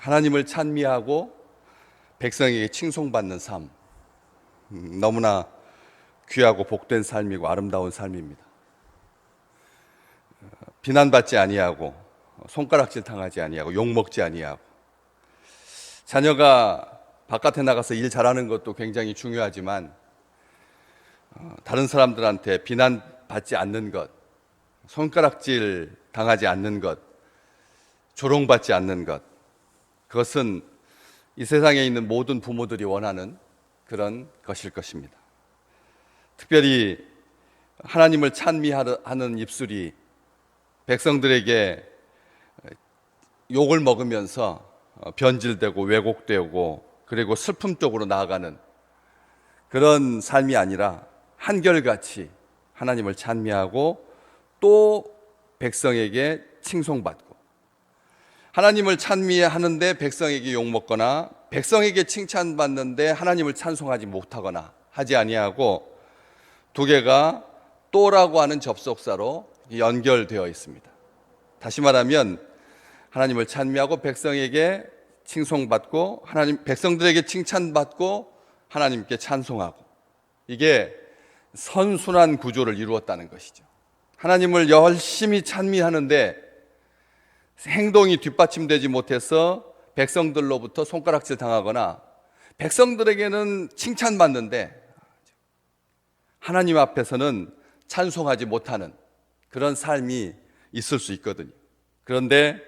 하나님을 찬미하고 백성에게 칭송받는 삶, 너무나 귀하고 복된 삶이고 아름다운 삶입니다. 비난받지 아니하고 손가락질 당하지 아니하고 욕먹지 아니하고, 자녀가 바깥에 나가서 일 잘하는 것도 굉장히 중요하지만 다른 사람들한테 비난받지 않는 것, 손가락질 당하지 않는 것, 조롱받지 않는 것, 그것은 이 세상에 있는 모든 부모들이 원하는 그런 것일 것입니다. 특별히 하나님을 찬미하는 입술이 백성들에게 욕을 먹으면서 변질되고 왜곡되고 그리고 슬픔 쪽으로 나아가는 그런 삶이 아니라 한결같이 하나님을 찬미하고 또 백성에게 칭송받고, 하나님을 찬미하는데 백성에게 욕먹거나 백성에게 칭찬받는데 하나님을 찬송하지 못하거나 하지 아니하고, 두 개가 또라고 하는 접속사로 연결되어 있습니다. 다시 말하면 하나님을 찬미하고 백성에게 칭송받고, 백성들에게 칭찬받고 하나님께 찬송하고, 이게 선순환 구조를 이루었다는 것이죠. 하나님을 열심히 찬미하는데 행동이 뒷받침되지 못해서 백성들로부터 손가락질 당하거나, 백성들에게는 칭찬받는데 하나님 앞에서는 찬송하지 못하는 그런 삶이 있을 수 있거든요. 그런데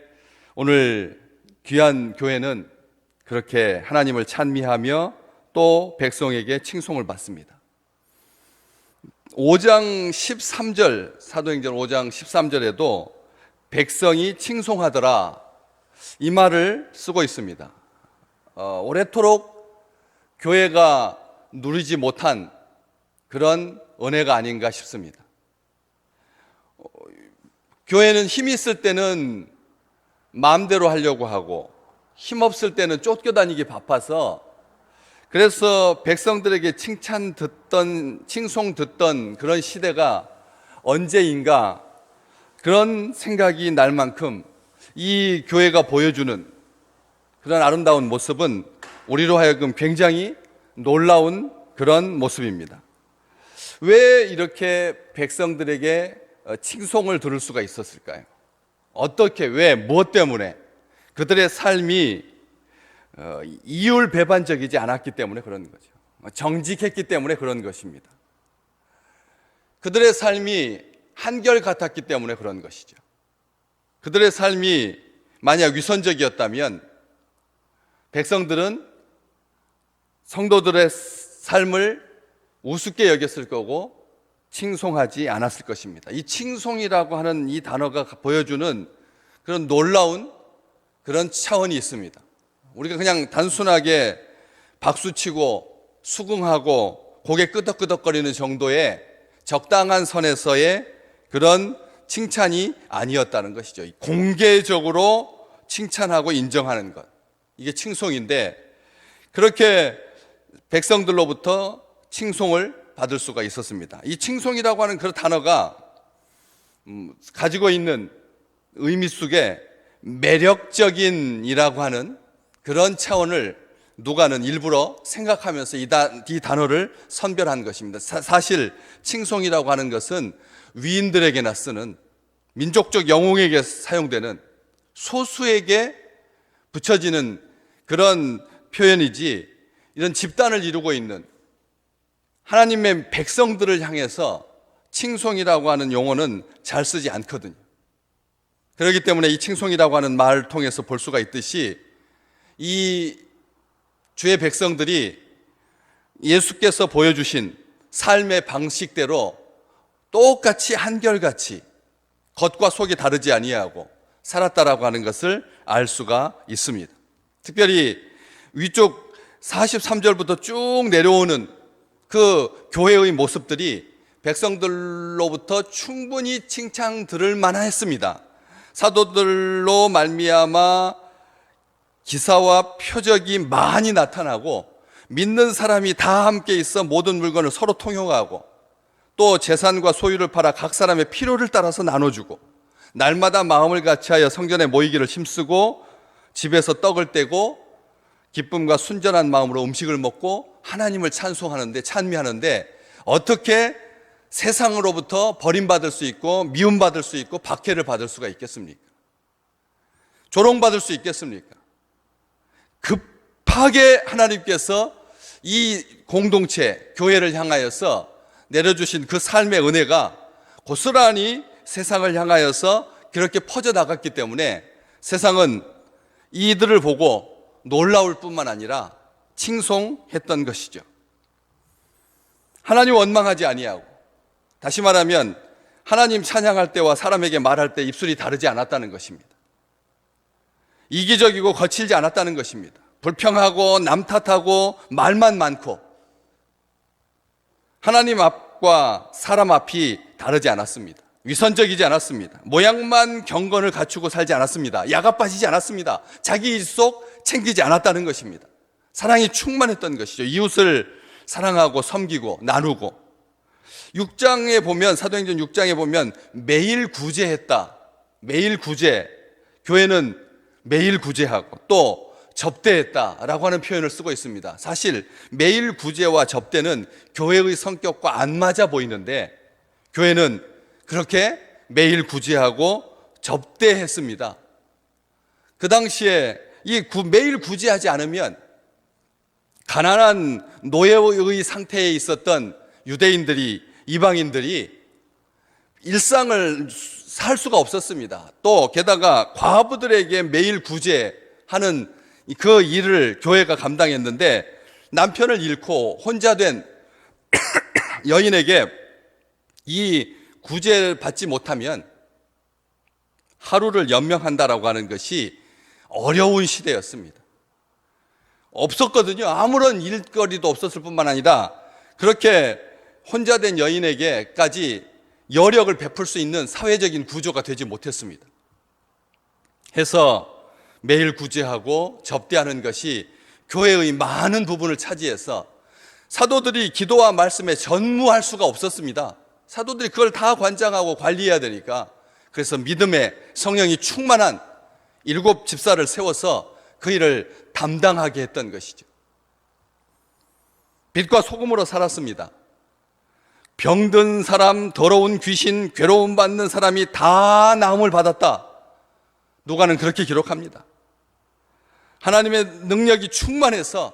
오늘 귀한 교회는 그렇게 하나님을 찬미하며 또 백성에게 칭송을 받습니다. 5장 13절, 사도행전 5장 13절에도 백성이 칭송하더라, 이 말을 쓰고 있습니다. 오래도록 교회가 누리지 못한 그런 은혜가 아닌가 싶습니다. 교회는 힘이 있을 때는 마음대로 하려고 하고 힘없을 때는 쫓겨다니기 바빠서, 그래서 백성들에게 칭찬 듣던, 칭송 듣던 그런 시대가 언제인가, 그런 생각이 날 만큼 이 교회가 보여주는 그런 아름다운 모습은 우리로 하여금 굉장히 놀라운 그런 모습입니다. 왜 이렇게 백성들에게 칭송을 들을 수가 있었을까요? 어떻게, 왜, 무엇 때문에? 그들의 삶이 이율배반적이지 않았기 때문에 그런 거죠. 정직했기 때문에 그런 것입니다. 그들의 삶이 한결같았기 때문에 그런 것이죠. 그들의 삶이 만약 위선적이었다면 백성들은 성도들의 삶을 우습게 여겼을 거고 칭송하지 않았을 것입니다. 이 칭송이라고 하는 이 단어가 보여주는 그런 놀라운 그런 차원이 있습니다. 우리가 그냥 단순하게 박수치고 수긍하고 고개 끄덕끄덕거리는 정도의 적당한 선에서의 그런 칭찬이 아니었다는 것이죠. 공개적으로 칭찬하고 인정하는 것, 이게 칭송인데, 그렇게 백성들로부터 칭송을 받을 수가 있었습니다. 이 칭송이라고 하는 그 단어가 가지고 있는 의미 속에 매력적인이라고 하는 그런 차원을 누가는 일부러 생각하면서 이 단어를 선별한 것입니다. 사실 칭송이라고 하는 것은 위인들에게나 쓰는, 민족적 영웅에게 사용되는, 소수에게 붙여지는 그런 표현이지, 이런 집단을 이루고 있는 하나님의 백성들을 향해서 칭송이라고 하는 용어는 잘 쓰지 않거든요. 그렇기 때문에 이 칭송이라고 하는 말을 통해서 볼 수가 있듯이, 이 주의 백성들이 예수께서 보여주신 삶의 방식대로 똑같이 한결같이 겉과 속이 다르지 아니하고 살았다라고 하는 것을 알 수가 있습니다. 특별히 위쪽 43절부터 쭉 내려오는 그 교회의 모습들이 백성들로부터 충분히 칭찬 들을 만했습니다. 사도들로 말미암아 기사와 표적이 많이 나타나고, 믿는 사람이 다 함께 있어 모든 물건을 서로 통용하고, 또 재산과 소유를 팔아 각 사람의 필요를 따라서 나눠주고, 날마다 마음을 같이하여 성전에 모이기를 힘쓰고 집에서 떡을 떼고 기쁨과 순전한 마음으로 음식을 먹고 하나님을 찬송하는데, 찬미하는데 어떻게 세상으로부터 버림받을 수 있고 미움받을 수 있고 박해를 받을 수가 있겠습니까? 조롱받을 수 있겠습니까? 급하게 하나님께서 이 공동체, 교회를 향하여서 내려주신 그 삶의 은혜가 고스란히 세상을 향하여서 그렇게 퍼져나갔기 때문에 세상은 이들을 보고 놀라울 뿐만 아니라 칭송했던 것이죠. 하나님 원망하지 아니하고, 다시 말하면 하나님 찬양할 때와 사람에게 말할 때 입술이 다르지 않았다는 것입니다. 이기적이고 거칠지 않았다는 것입니다. 불평하고 남 탓하고 말만 많고, 하나님 앞과 사람 앞이 다르지 않았습니다. 위선적이지 않았습니다. 모양만 경건을 갖추고 살지 않았습니다. 야가 빠지지 않았습니다. 자기 일속 챙기지 않았다는 것입니다. 사랑이 충만했던 것이죠. 이웃을 사랑하고 섬기고 나누고, 6장에 보면, 사도행전 6장에 보면 매일 구제했다. 매일 구제, 교회는 매일 구제하고 또 접대했다라고 하는 표현을 쓰고 있습니다. 사실 매일 구제와 접대는 교회의 성격과 안 맞아 보이는데, 교회는 그렇게 매일 구제하고 접대했습니다. 그 당시에 매일 구제하지 않으면 가난한 노예의 상태에 있었던 유대인들이, 이방인들이 일상을 살 수가 없었습니다. 또 게다가 과부들에게 매일 구제하는 그 일을 교회가 감당했는데, 남편을 잃고 혼자 된 여인에게 이 구제를 받지 못하면 하루를 연명한다라고 하는 것이 어려운 시대였습니다. 없었거든요. 아무런 일거리도 없었을 뿐만 아니라 그렇게 혼자 된 여인에게까지 여력을 베풀 수 있는 사회적인 구조가 되지 못했습니다. 해서 매일 구제하고 접대하는 것이 교회의 많은 부분을 차지해서 사도들이 기도와 말씀에 전무할 수가 없었습니다. 사도들이 그걸 다 관장하고 관리해야 되니까. 그래서 믿음의 성령이 충만한 7 집사를 세워서 그 일을 담당하게 했던 것이죠. 빛과 소금으로 살았습니다. 병든 사람, 더러운 귀신, 괴로움 받는 사람이 다 나음을 받았다. 누가는 그렇게 기록합니다. 하나님의 능력이 충만해서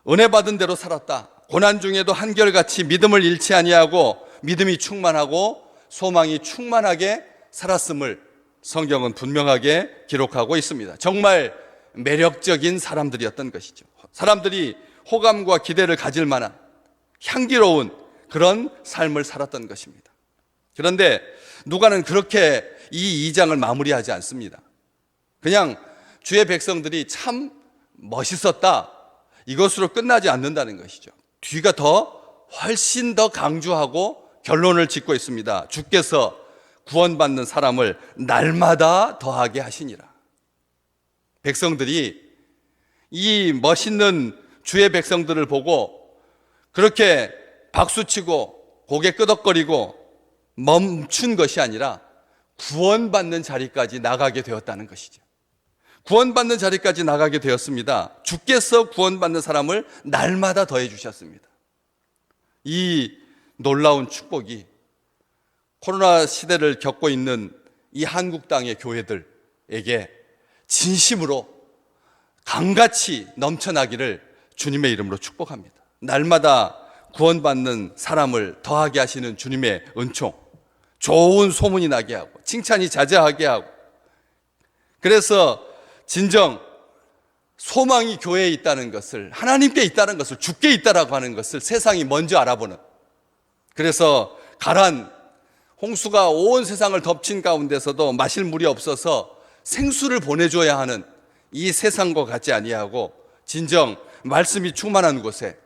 은혜 받은 대로 살았다. 고난 중에도 한결같이 믿음을 잃지 아니하고 믿음이 충만하고 소망이 충만하게 살았음을 성경은 분명하게 기록하고 있습니다. 정말 매력적인 사람들이었던 것이죠. 사람들이 호감과 기대를 가질 만한 향기로운 그런 삶을 살았던 것입니다. 그런데 누가는 그렇게 이 2장을 마무리하지 않습니다. 그냥 주의 백성들이 참 멋있었다, 이것으로 끝나지 않는다는 것이죠. 뒤가 훨씬 더 강조하고 결론을 짓고 있습니다. 주께서 구원받는 사람을 날마다 더하게 하시니라. 백성들이 이 멋있는 주의 백성들을 보고 그렇게 박수치고 고개 끄덕거리고 멈춘 것이 아니라 구원받는 자리까지 나가게 되었다는 것이죠. 구원받는 자리까지 나가게 되었습니다. 주께서 구원받는 사람을 날마다 더해 주셨습니다. 이 놀라운 축복이 코로나 시대를 겪고 있는 이 한국 땅의 교회들에게 진심으로 강같이 넘쳐나기를 주님의 이름으로 축복합니다. 날마다 구원받는 사람을 더하게 하시는 주님의 은총, 좋은 소문이 나게 하고 칭찬이 자자하게 하고, 그래서 진정 소망이 교회에 있다는 것을, 하나님께 있다는 것을, 주께 있다라고 하는 것을 세상이 먼저 알아보는, 그래서 가란 홍수가 온 세상을 덮친 가운데서도 마실 물이 없어서 생수를 보내줘야 하는 이 세상과 같지 아니하고 진정 말씀이 충만한 곳에,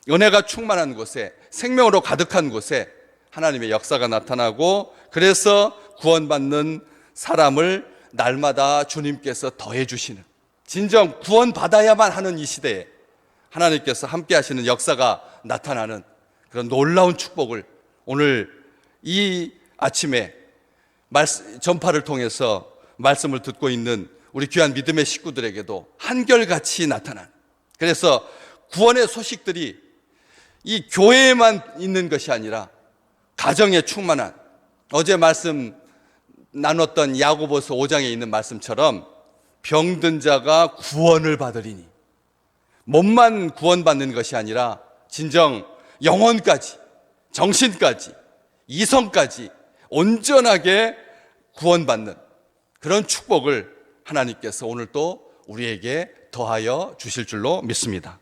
은혜가 충만한 곳에, 생명으로 가득한 곳에 하나님의 역사가 나타나고, 그래서 구원받는 사람을 날마다 주님께서 더해 주시는, 진정 구원받아야만 하는 이 시대에 하나님께서 함께 하시는 역사가 나타나는 그런 놀라운 축복을 오늘 이 아침에 전파를 통해서 말씀을 듣고 있는 우리 귀한 믿음의 식구들에게도 한결같이 나타난, 그래서 구원의 소식들이 이 교회에만 있는 것이 아니라 가정에 충만한, 어제 말씀 나눴던 야고보서 5장에 있는 말씀처럼 병든 자가 구원을 받으리니, 몸만 구원받는 것이 아니라 진정 영혼까지, 정신까지, 이성까지 온전하게 구원받는 그런 축복을 하나님께서 오늘 또 우리에게 더하여 주실 줄로 믿습니다.